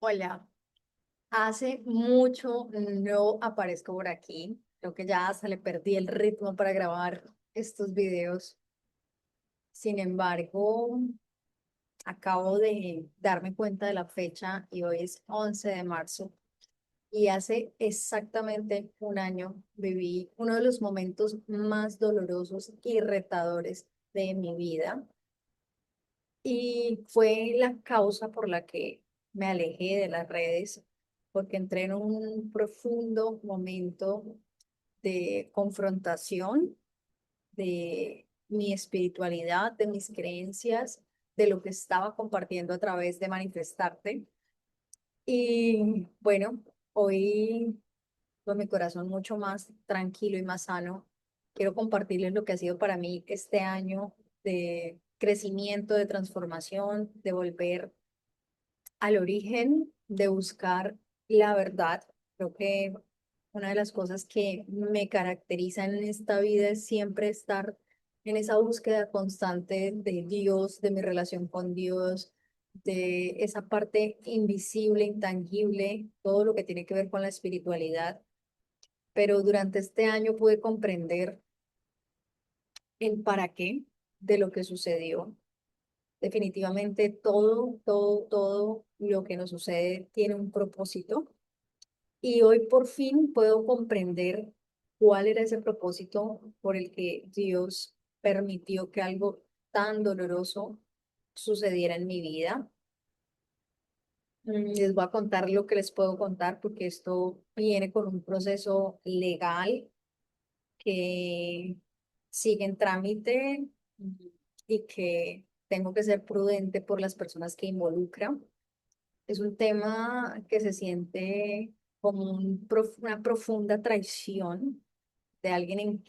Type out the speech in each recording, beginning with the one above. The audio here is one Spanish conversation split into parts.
Hola, hace mucho no aparezco por aquí. Creo que ya hasta le perdí el ritmo para grabar estos videos. Sin embargo, acabo de darme cuenta de la fecha y hoy es 11 de marzo. Y hace exactamente un año viví uno de los momentos más dolorosos y retadores de mi vida. Y fue la causa por la que me alejé de las redes, porque entré en un profundo momento de confrontación de mi espiritualidad, de mis creencias, de lo que estaba compartiendo a través de manifestarte. Y bueno, hoy con mi corazón mucho más tranquilo y más sano, quiero compartirles lo que ha sido para mí este año de crecimiento, de transformación, de volver al origen, de buscar la verdad. Creo que una de las cosas que me caracterizan en esta vida es siempre estar en esa búsqueda constante de Dios, de mi relación con Dios, de esa parte invisible, intangible, todo lo que tiene que ver con la espiritualidad. Pero durante este año pude comprender el para qué de lo que sucedió. Definitivamente todo lo que nos sucede tiene un propósito y hoy por fin puedo comprender cuál era ese propósito por el que Dios permitió que algo tan doloroso sucediera en mi vida. Les voy a contar lo que les puedo contar porque esto viene con un proceso legal que sigue en trámite y que tengo que ser prudente por las personas que involucran. Es un tema que se siente como una profunda traición de alguien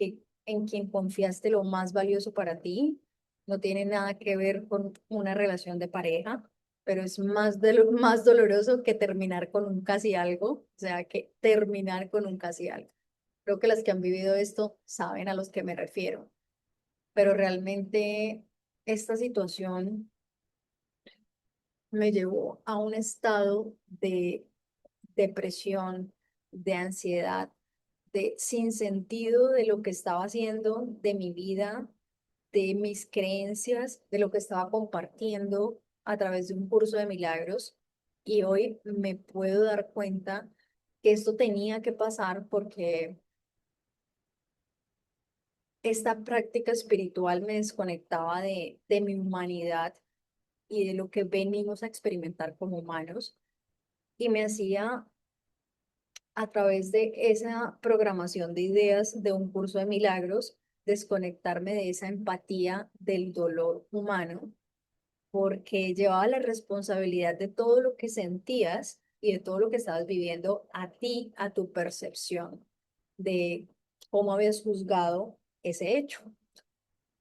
en quien confiaste lo más valioso para ti. No tiene nada que ver con una relación de pareja, pero es más, más doloroso que terminar con un casi algo, o sea, que terminar con un casi algo. Creo que las que han vivido esto saben a los que me refiero, pero realmente esta situación me llevó a un estado de depresión, de ansiedad, de sinsentido de lo que estaba haciendo, de mi vida, de mis creencias, de lo que estaba compartiendo a través de un curso de milagros. Y hoy me puedo dar cuenta que esto tenía que pasar porque esta práctica espiritual me desconectaba de mi humanidad y de lo que venimos a experimentar como humanos y me hacía a través de esa programación de ideas de un curso de milagros, desconectarme de esa empatía del dolor humano, porque llevaba la responsabilidad de todo lo que sentías y de todo lo que estabas viviendo a ti, a tu percepción de cómo habías juzgado ese hecho.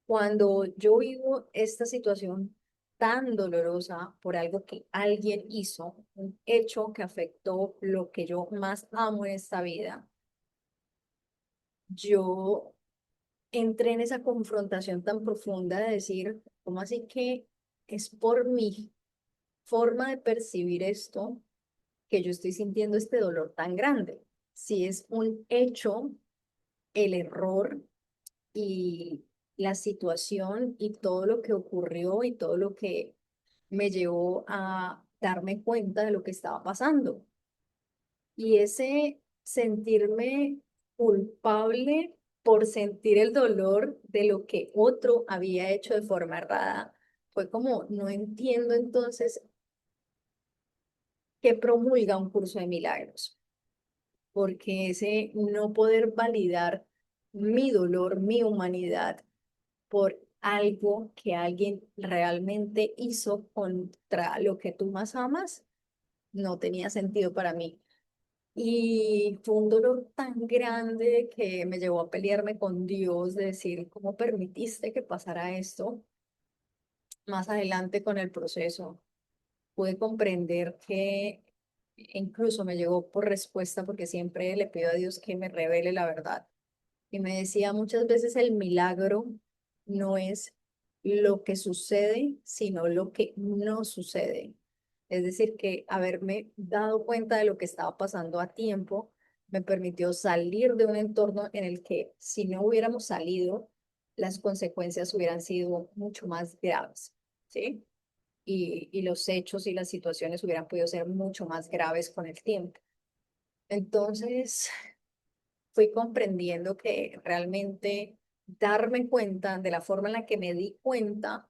Cuando yo vivo esta situación tan dolorosa por algo que alguien hizo, un hecho que afectó lo que yo más amo en esta vida, yo entré en esa confrontación tan profunda de decir, ¿cómo así que es por mi forma de percibir esto que yo estoy sintiendo este dolor tan grande? Si es un hecho, el error y la situación y todo lo que ocurrió y todo lo que me llevó a darme cuenta de lo que estaba pasando. Y ese sentirme culpable por sentir el dolor de lo que otro había hecho de forma errada, fue como, no entiendo entonces qué promulga un curso de milagros, porque ese no poder validar mi dolor, mi humanidad, por algo que alguien realmente hizo contra lo que tú más amas, no tenía sentido para mí. Y fue un dolor tan grande que me llevó a pelearme con Dios, de decir, ¿cómo permitiste que pasara esto? Más adelante con el proceso, pude comprender que incluso me llegó por respuesta, porque siempre le pido a Dios que me revele la verdad. Y me decía muchas veces el milagro no es lo que sucede, sino lo que no sucede. Es decir, que haberme dado cuenta de lo que estaba pasando a tiempo me permitió salir de un entorno en el que si no hubiéramos salido, las consecuencias hubieran sido mucho más graves, ¿sí? Y los hechos y las situaciones hubieran podido ser mucho más graves con el tiempo. Entonces, fui comprendiendo que realmente darme cuenta de la forma en la que me di cuenta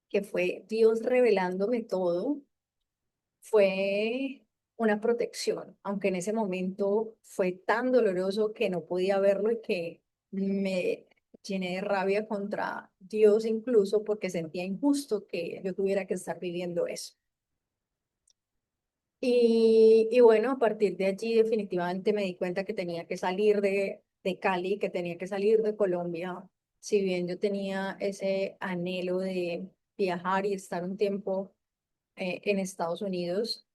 que fue Dios revelándome todo, fue una protección, aunque en ese momento fue tan doloroso que no podía verlo y que me llené de rabia contra Dios incluso porque sentía injusto que yo tuviera que estar viviendo eso. Y bueno, a partir de allí definitivamente me di cuenta que tenía que salir de Cali, que tenía que salir de Colombia. Si bien yo tenía ese anhelo de viajar y estar un tiempo en Estados Unidos,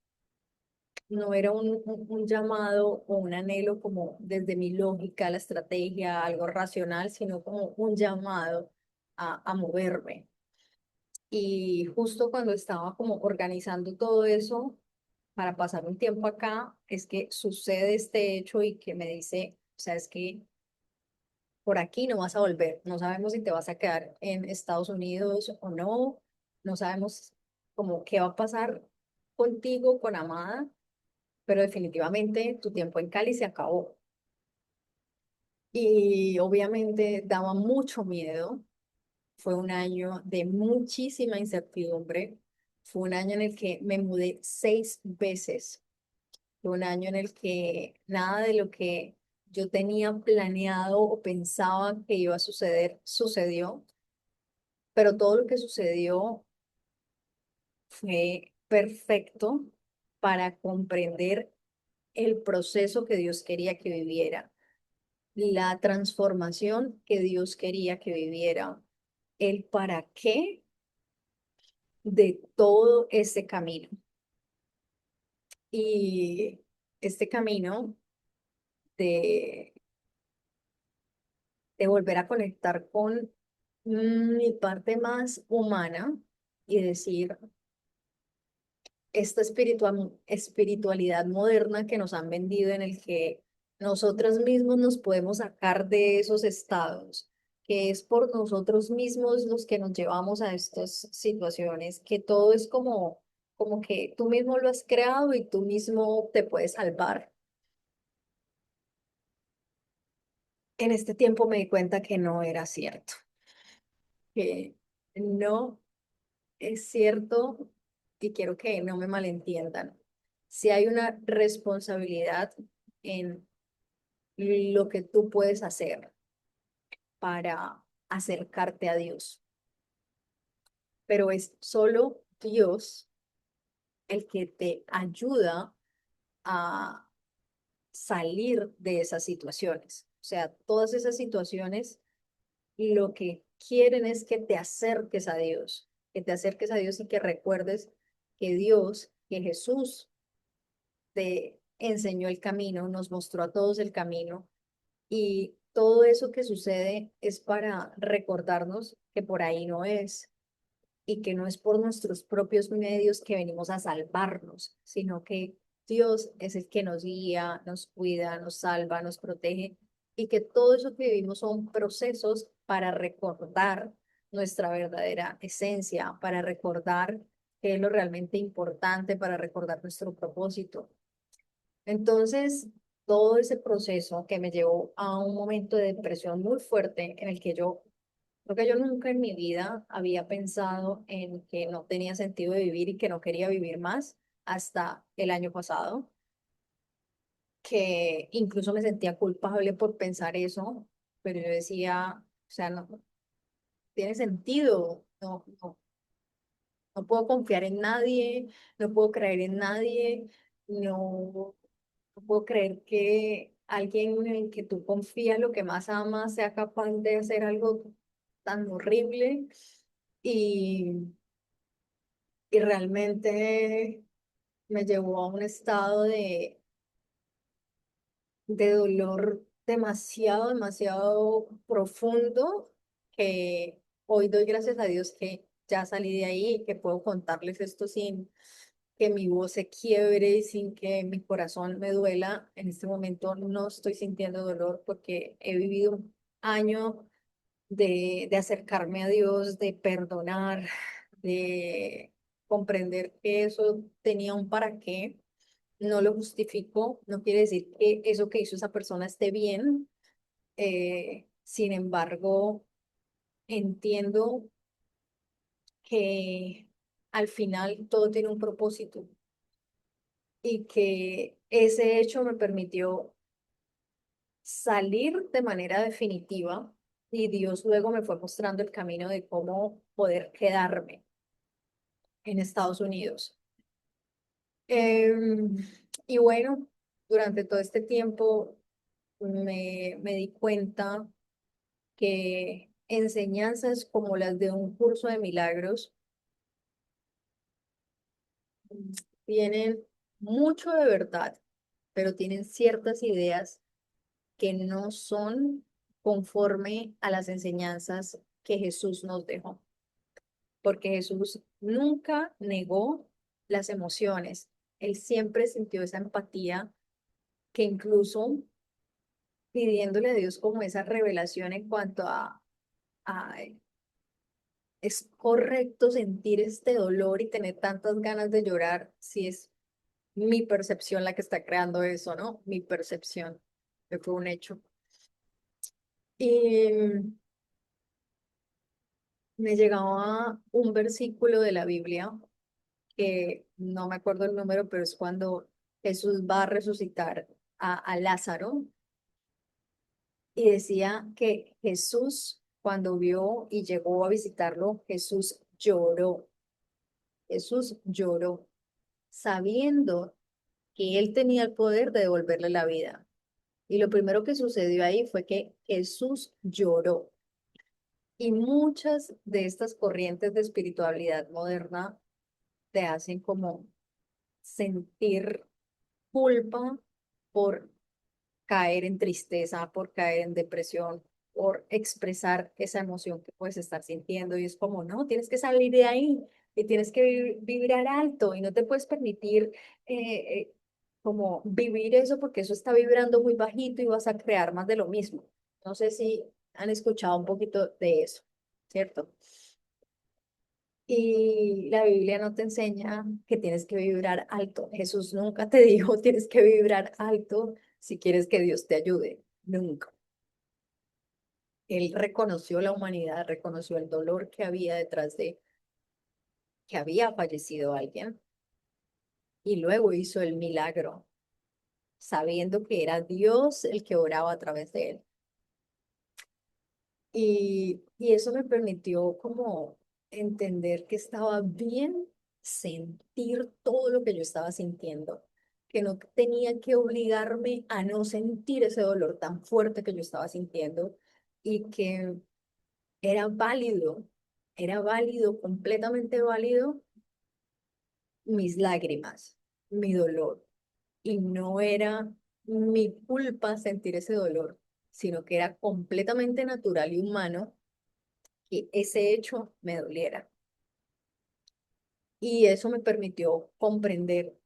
no era un llamado o un anhelo como desde mi lógica, la estrategia, algo racional, sino como un llamado a moverme. Y justo cuando estaba como organizando todo eso para pasar un tiempo acá, es que sucede este hecho y que me dice, o sea, es que por aquí no vas a volver, no sabemos si te vas a quedar en Estados Unidos o no, no sabemos como qué va a pasar contigo, con Amada, pero definitivamente tu tiempo en Cali se acabó. Y obviamente daba mucho miedo. Fue un año de muchísima incertidumbre. Fue un año en el que me mudé 6 veces. Fue un año en el que nada de lo que yo tenía planeado o pensaba que iba a suceder sucedió, pero todo lo que sucedió fue perfecto para comprender el proceso que Dios quería que viviera, la transformación que Dios quería que viviera, el para qué de todo este camino. Y este camino de, de volver a conectar con mi parte más humana y decir, esta espiritualidad moderna que nos han vendido en el que nosotros mismos nos podemos sacar de esos estados, que es por nosotros mismos los que nos llevamos a estas situaciones, que todo es como que tú mismo lo has creado y tú mismo te puedes salvar. En este tiempo me di cuenta que no era cierto, que no es cierto y quiero que no me malentiendan. Si hay una responsabilidad en lo que tú puedes hacer para acercarte a Dios, pero es solo Dios el que te ayuda a salir de esas situaciones. O sea, todas esas situaciones lo que quieren es que te acerques a Dios, que te acerques a Dios y que recuerdes que Dios, que Jesús te enseñó el camino, nos mostró a todos el camino y todo eso que sucede es para recordarnos que por ahí no es y que no es por nuestros propios medios que venimos a salvarnos, sino que Dios es el que nos guía, nos cuida, nos salva, nos protege y que todo eso que vivimos son procesos para recordar nuestra verdadera esencia, para recordar qué es lo realmente importante, para recordar nuestro propósito. Entonces, todo ese proceso que me llevó a un momento de depresión muy fuerte en el que yo creo que yo nunca en mi vida había pensado en que no tenía sentido de vivir y que no quería vivir más hasta el año pasado, que incluso me sentía culpable por pensar eso, pero yo decía, o sea, no tiene sentido, no puedo confiar en nadie, no puedo creer en nadie, no puedo creer que alguien en el que tú confías, lo que más amas, sea capaz de hacer algo tan horrible. Y, y realmente me llevó a un estado de dolor demasiado profundo que hoy doy gracias a Dios que ya salí de ahí y que puedo contarles esto sin, que mi voz se quiebre y sin que mi corazón me duela. En este momento no estoy sintiendo dolor porque he vivido un año de acercarme a Dios, de perdonar, de comprender que eso tenía un para qué. No lo justifico, no quiere decir que eso que hizo esa persona esté bien. Sin embargo, entiendo que al final todo tiene un propósito y que ese hecho me permitió salir de manera definitiva y Dios luego me fue mostrando el camino de cómo poder quedarme en Estados Unidos. Em, y bueno, durante todo este tiempo me di cuenta que enseñanzas como las de un curso de milagros tienen mucho de verdad, pero tienen ciertas ideas que no son conforme a las enseñanzas que Jesús nos dejó, porque Jesús nunca negó las emociones, él siempre sintió esa empatía que incluso pidiéndole a Dios como esa revelación en cuanto a es correcto sentir este dolor y tener tantas ganas de llorar si es mi percepción la que está creando eso, ¿no? Mi percepción, que fue un hecho. Y me llegaba un versículo de la Biblia, que no me acuerdo el número, pero es cuando Jesús va a resucitar a Lázaro y decía que Jesús, cuando vio y llegó a visitarlo, Jesús lloró, sabiendo que él tenía el poder de devolverle la vida. Y lo primero que sucedió ahí fue que Jesús lloró. Y muchas de estas corrientes de espiritualidad moderna te hacen como sentir culpa por caer en tristeza, por caer en depresión, por expresar esa emoción que puedes estar sintiendo. Y es como, no, tienes que salir de ahí y tienes que vibrar alto y no te puedes permitir como vivir eso porque eso está vibrando muy bajito y vas a crear más de lo mismo. No sé si han escuchado un poquito de eso, ¿cierto? Y la Biblia no te enseña que tienes que vibrar alto. Jesús nunca te dijo tienes que vibrar alto si quieres que Dios te ayude. Nunca. Él reconoció la humanidad, reconoció el dolor que había detrás de que había fallecido alguien y luego hizo el milagro, sabiendo que era Dios el que oraba a través de él. Y eso me permitió como entender que estaba bien sentir todo lo que yo estaba sintiendo, que no tenía que obligarme a no sentir ese dolor tan fuerte que yo estaba sintiendo y que era válido, completamente válido mis lágrimas, mi dolor. Y no era mi culpa sentir ese dolor, sino que era completamente natural y humano que ese hecho me doliera. Y eso me permitió comprender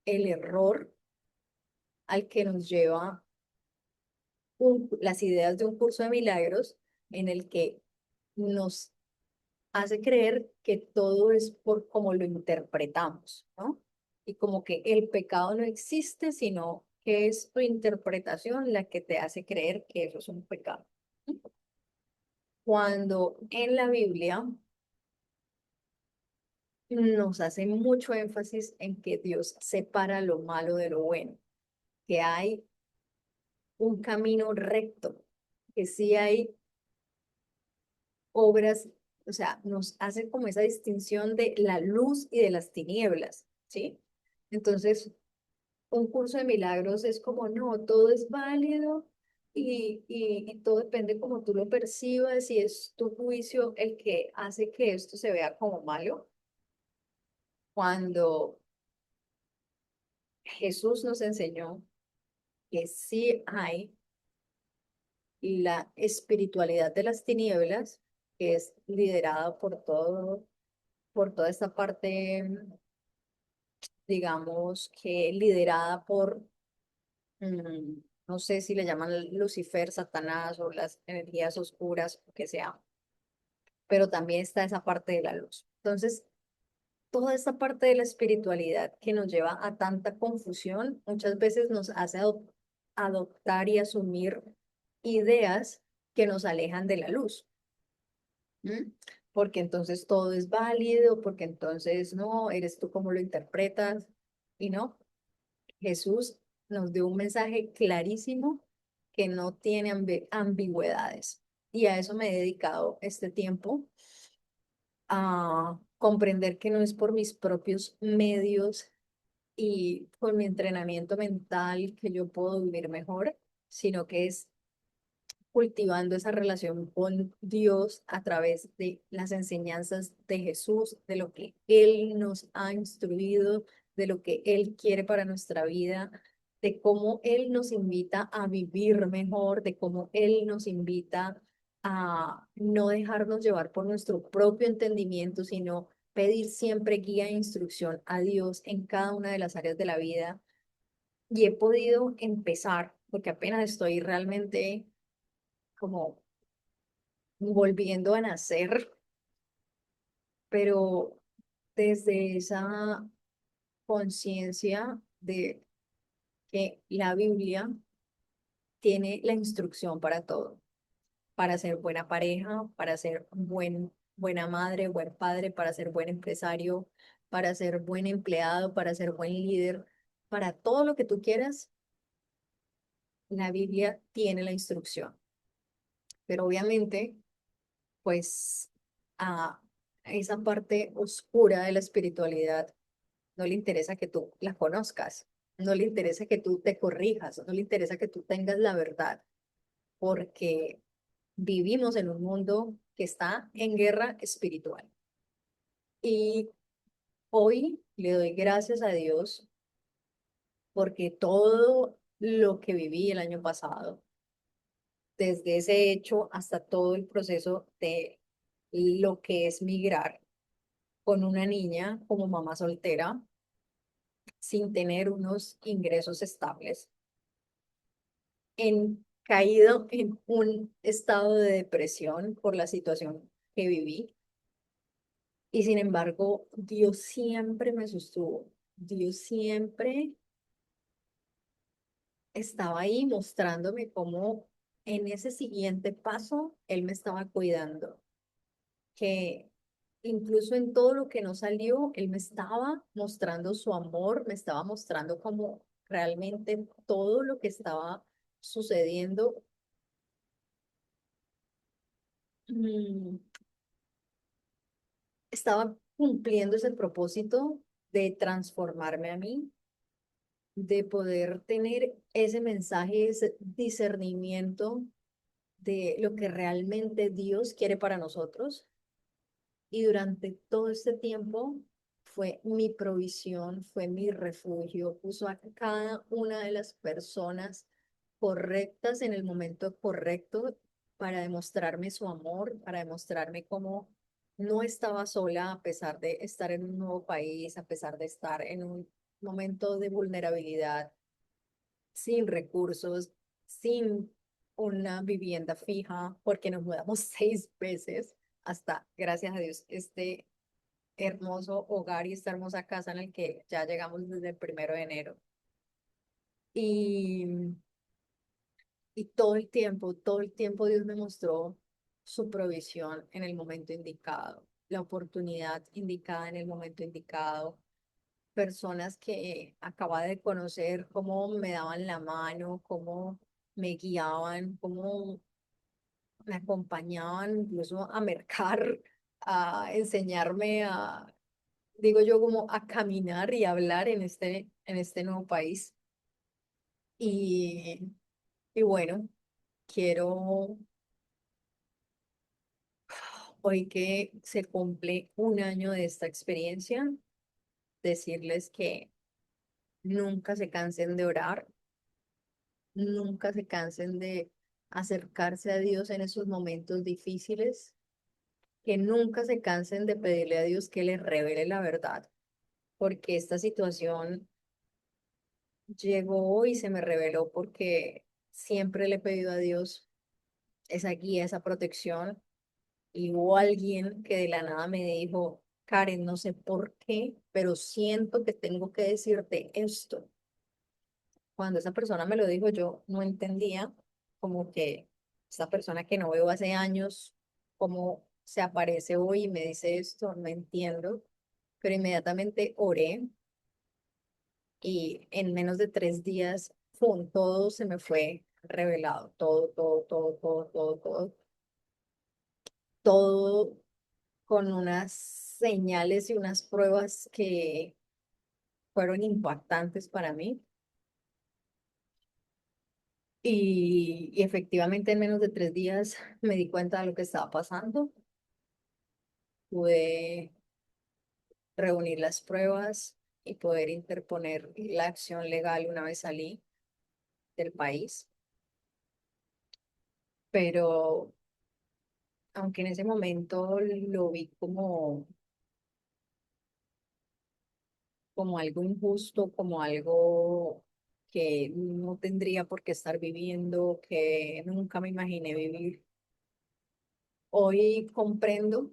el error al que nos lleva las ideas de un curso de milagros en el que nos hace creer que todo es por cómo lo interpretamos, ¿no? Y como que el pecado no existe, sino que es tu interpretación la que te hace creer que eso es un pecado. Cuando en la Biblia nos hace mucho énfasis en que Dios separa lo malo de lo bueno, que hay un camino recto, que sí hay obras, o sea, nos hace como esa distinción de la luz y de las tinieblas, ¿sí? Entonces, un curso de milagros es como, no, todo es válido y todo depende como tú lo percibas y es tu juicio el que hace que esto se vea como malo. Cuando Jesús nos enseñó que sí hay la espiritualidad de las tinieblas, que es liderada por toda esta parte digamos que liderada por, no sé si le llaman Lucifer, Satanás o las energías oscuras, o que sea, pero también está esa parte de la luz. Entonces, toda esta parte de la espiritualidad que nos lleva a tanta confusión, muchas veces nos hace adoptar y asumir ideas que nos alejan de la luz. ¿M? Porque entonces todo es válido, porque entonces no, eres tú como lo interpretas y no. Jesús nos dio un mensaje clarísimo que no tiene ambigüedades. Y a eso me he dedicado este tiempo, a comprender que no es por mis propios medios y con mi entrenamiento mental que yo puedo vivir mejor, sino que es cultivando esa relación con Dios a través de las enseñanzas de Jesús, de lo que Él nos ha instruido, de lo que Él quiere para nuestra vida, de cómo Él nos invita a vivir mejor, de cómo Él nos invita a no dejarnos llevar por nuestro propio entendimiento, sino pedir siempre guía e instrucción a Dios en cada una de las áreas de la vida. Y he podido empezar, porque apenas estoy realmente como volviendo a nacer, pero desde esa conciencia de que la Biblia tiene la instrucción para todo, para ser buena pareja, para ser buena madre, buen padre, para ser buen empresario, para ser buen empleado, para ser buen líder, para todo lo que tú quieras, la Biblia tiene la instrucción. Pero obviamente, pues a esa parte oscura de la espiritualidad no le interesa que tú la conozcas, no le interesa que tú te corrijas, no le interesa que tú tengas la verdad, porque vivimos en un mundo que está en guerra espiritual. Y hoy le doy gracias a Dios porque todo lo que viví el año pasado, desde ese hecho hasta todo el proceso de lo que es migrar con una niña como mamá soltera, sin tener unos ingresos estables, caído en un estado de depresión por la situación que viví. Y sin embargo, Dios siempre me sostuvo. Dios siempre estaba ahí mostrándome cómo en ese siguiente paso Él me estaba cuidando. Que incluso en todo lo que no salió, Él me estaba mostrando su amor, me estaba mostrando cómo realmente todo lo que estaba sucediendo, mm, estaba cumpliendo ese propósito de transformarme a mí, de poder tener ese mensaje, ese discernimiento de lo que realmente Dios quiere para nosotros. Y durante todo este tiempo fue mi provisión, fue mi refugio, puso a cada una de las personas correctas en el momento correcto para demostrarme su amor, para demostrarme cómo no estaba sola a pesar de estar en un nuevo país, a pesar de estar en un momento de vulnerabilidad, sin recursos, sin una vivienda fija, porque nos mudamos 6 veces hasta, gracias a Dios, este hermoso hogar y esta hermosa casa en el que ya llegamos desde el 1 de enero. Y, y todo el tiempo Dios me mostró su provisión en el momento indicado, la oportunidad indicada en el momento indicado, personas que acababa de conocer, cómo me daban la mano, cómo me guiaban, cómo me acompañaban incluso a mercar, a enseñarme a, digo yo, como a caminar y hablar en este nuevo país. Y, y bueno, quiero, hoy que se cumple un año de esta experiencia, decirles que nunca se cansen de orar, nunca se cansen de acercarse a Dios en esos momentos difíciles, que nunca se cansen de pedirle a Dios que les revele la verdad, porque esta situación llegó y se me reveló porque siempre le he pedido a Dios esa guía, esa protección. Y hubo alguien que de la nada me dijo, Karen, no sé por qué, pero siento que tengo que decirte esto. Cuando esa persona me lo dijo, yo no entendía como que esta persona que no veo hace años, cómo se aparece hoy y me dice esto, no entiendo. Pero inmediatamente oré y en menos de 3 días, ¡pum!, todo se me fue revelado, todo, todo, todo, todo, todo, todo, todo con unas señales y unas pruebas que fueron impactantes para mí. Y efectivamente en menos de 3 días me di cuenta de lo que estaba pasando. Pude reunir las pruebas y poder interponer la acción legal una vez salí del país. Pero aunque en ese momento lo vi como algo injusto, como algo que no tendría por qué estar viviendo, que nunca me imaginé vivir. Hoy comprendo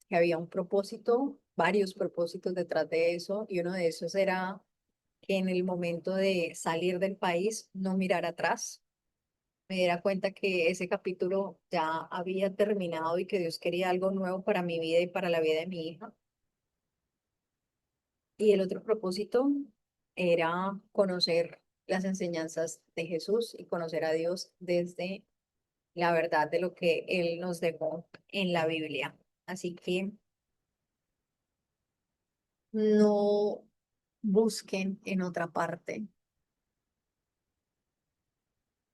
que había un propósito, varios propósitos detrás de eso, y uno de esos era que en el momento de salir del país no mirar atrás, me diera cuenta que ese capítulo ya había terminado y que Dios quería algo nuevo para mi vida y para la vida de mi hija. Y el otro propósito era conocer las enseñanzas de Jesús y conocer a Dios desde la verdad de lo que Él nos dejó en la Biblia. Así que no busquen en otra parte,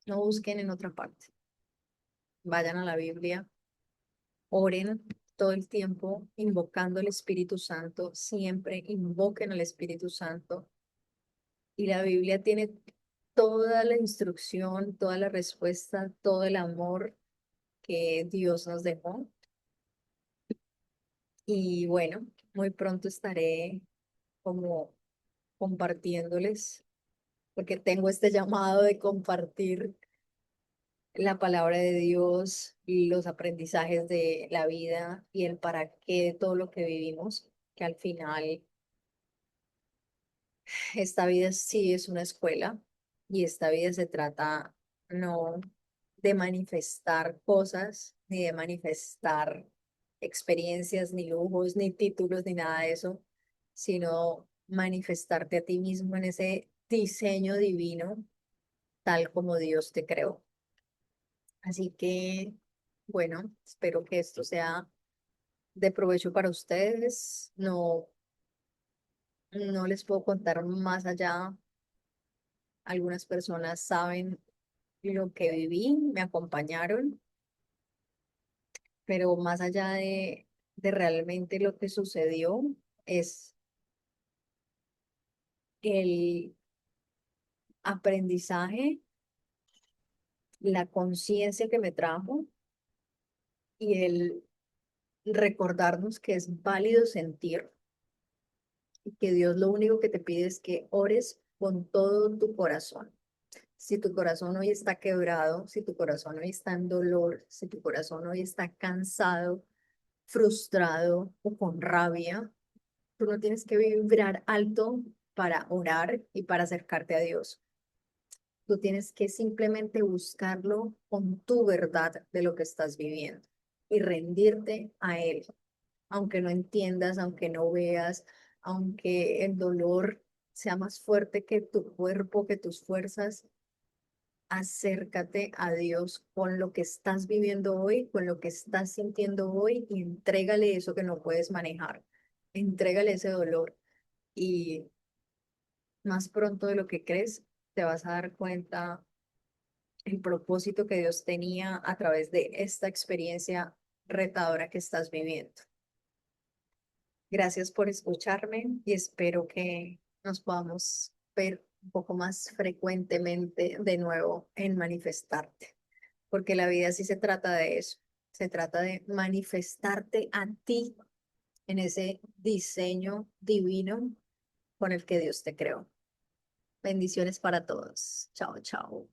no busquen en otra parte. Vayan a la Biblia, oren todo el tiempo invocando al Espíritu Santo, siempre invoquen al Espíritu Santo. Y la Biblia tiene toda la instrucción, toda la respuesta, todo el amor que Dios nos dejó. Y bueno, muy pronto estaré como compartiéndoles, porque tengo este llamado de compartir la palabra de Dios y los aprendizajes de la vida y el para qué de todo lo que vivimos, que al final esta vida sí es una escuela y esta vida se trata no de manifestar cosas, ni de manifestar experiencias, ni lujos, ni títulos, ni nada de eso, sino manifestarte a ti mismo en ese diseño divino, tal como Dios te creó. Así que, bueno, espero que esto sea de provecho para ustedes. No, no les puedo contar más allá. Algunas personas saben lo que viví, me acompañaron, pero más allá de realmente lo que sucedió, es el aprendizaje, la conciencia que me trajo y el recordarnos que es válido sentir y que Dios lo único que te pide es que ores con todo tu corazón. Si tu corazón hoy está quebrado, si tu corazón hoy está en dolor, si tu corazón hoy está cansado, frustrado o con rabia, tú no tienes que vibrar alto para orar y para acercarte a Dios. Tú tienes que simplemente buscarlo con tu verdad de lo que estás viviendo y rendirte a Él, aunque no entiendas, aunque no veas, aunque el dolor sea más fuerte que tu cuerpo, que tus fuerzas. Acércate a Dios con lo que estás viviendo hoy, con lo que estás sintiendo hoy y entrégale eso que no puedes manejar. Entrégale ese dolor y más pronto de lo que crees te vas a dar cuenta el propósito que Dios tenía a través de esta experiencia retadora que estás viviendo. Gracias por escucharme y espero que nos podamos ver un poco más frecuentemente de nuevo en Manifestarte, porque la vida sí se trata de eso, se trata de manifestarte a ti en ese diseño divino con el que Dios te creó. Bendiciones para todos. Chao, chao.